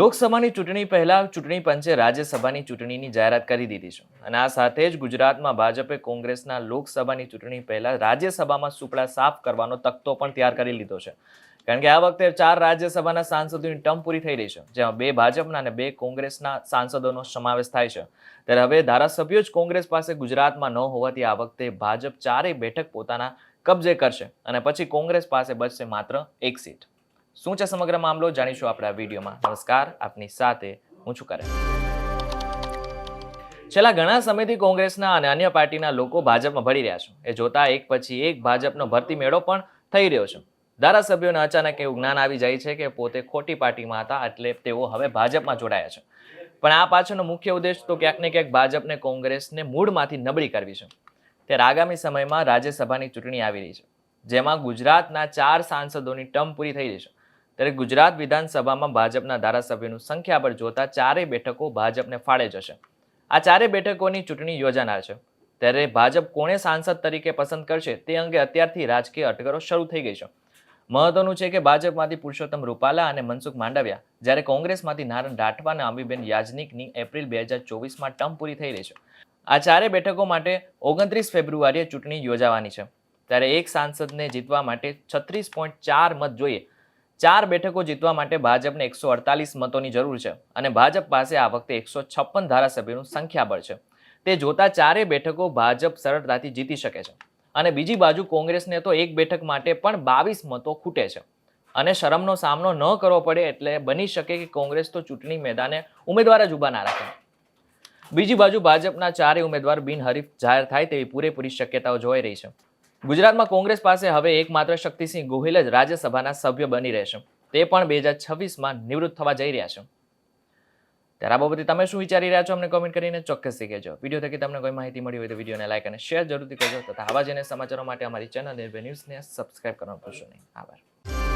લોકસભાની ચૂંટણી પહેલા ચૂંટણી પંચે રાજ્યસભાની ચૂંટણીની જાહેરાત કરી દીધી છે અને આ સાથે જ ગુજરાતમાં ભાજપે કોંગ્રેસના લોકસભાની ચૂંટણી પહેલા રાજ્યસભામાં સુપડા સાફ કરવાનો તખ્તો પણ તૈયાર કરી લીધો છે. કારણ કે આ વખતે 4 રાજ્યસભાના સાંસદોની ટર્મ પૂરી થઈ રહી છે, જેમાં 2 ભાજપના અને 2 કોંગ્રેસના સાંસદોનો સમાવેશ થાય છે. ત્યારે હવે ધારાસભ્યો જ કોંગ્રેસ પાસે ગુજરાતમાં ન હોવાથી આ વખતે ભાજપ 4 બેઠક પોતાના કબજે કરશે અને પછી કોંગ્રેસ પાસે બચશે માત્ર 1 સીટ. શું છે સમગ્ર મામલો જાણીશું આપણે આ વિડીયોમાં. નમસ્કાર, આપની સાથે હું છું કરણ. છેલ્લા ઘણા સમયથી કોંગ્રેસના અને અન્ય પાર્ટીના લોકો ભાજપમાં ભળી રહ્યા છે. એ જોતા એક પછી એક ભાજપનો ભરતી મેળો પણ થઈ રહ્યો છે. ધારાસભ્યોને અચાનક એવું જ્ઞાન આવી જાય છે કે પોતે ખોટી પાર્ટીમાં હતા, એટલે તેઓ હવે ભાજપમાં જોડાયા છે. પણ આ પાછળનો મુખ્ય ઉદ્દેશ તો ક્યાંક ને ક્યાંક ભાજપને કોંગ્રેસને મૂળમાંથી નબળી કરવી છે. ત્યારે આગામી સમયમાં રાજ્યસભાની ચૂંટણી આવી રહી છે, જેમાં ગુજરાતના 4 સાંસદોની ટર્મ પૂરી થઈ રહી છે. ત્યારે ગુજરાત વિધાનસભામાં ભાજપના ધારાસભ્યોનું સંખ્યાબળ જોતા 4 બેઠકો ભાજપને ફાળે જશે. આ 4 બેઠકોની ચૂંટણી યોજાનાર છે. ત્યારે ભાજપ કોને સાંસદ તરીકે પસંદ કરશે તે અંગે અત્યારથી રાજકીય અટકળો શરૂ થઈ ગઈ છે. મહત્વનું છે કે ભાજપમાંથી પુરુષોત્તમ રૂપાલા અને મનસુખ માંડવિયા, જ્યારે કોંગ્રેસમાંથી નારણ રાઠવા અને અંબીબેન યાજ્ઞિકની એપ્રિલ 2024માં ટર્મ પૂરી થઈ રહી છે. આ 4 બેઠકો માટે 29 ફેબ્રુઆરીએ ચૂંટણી યોજાવાની છે. ત્યારે એક સાંસદને જીતવા માટે 36.4 મત જોઈએ. 4 બેઠકો જીતવા માટે ભાજપને 148 મતોની જરૂર છે અને ભાજપ પાસે આ વખતે 156 ધારાસભ્યોનું સંખ્યાબળ છે. તે જોતા 4 બેઠકો ભાજપ સરળતાથી જીતી શકે છે. અને બીજી બાજુ કોંગ્રેસને તો એક બેઠક માટે પણ 22 મતો ખૂટે છે અને શરમનો સામનો ન કરવો પડે એટલે બની શકે કે કોંગ્રેસ તો ચૂંટણી મેદાને ઉમેદવાર જ ઊભા ના રાખે. બીજી બાજુ ભાજપના 4 ઉમેદવાર બિનહરીફ જાહેર થાય તેવી પૂરેપૂરી શક્યતાઓ જોઈ રહી છે. ગુજરાતમાં કોંગ્રેસ પાસે હવે એકમાત્ર શક્તિસિંહ ગોહિલ જ રાજ્યસભાના સભ્ય બની રહેશે. તે પણ 2026માં નિવૃત્ત થવા જઈ રહ્યા છે. ત્યારે આ બાબતે તમે શું વિચારી રહ્યા છો અમને કોમેન્ટ કરીને ચોક્કસથી કહેજો. વિડીયો થકી તમને કોઈ માહિતી મળી હોય તો વિડીયોને લાઈક અને શેર જરૂરથી કરજો તથા આવા જ સમાચારો માટે અમારી ચેનલ નિર્ભય ન્યૂઝને સબસ્ક્રાઇબ કરવાનું ભૂલશો નહીં. આભાર.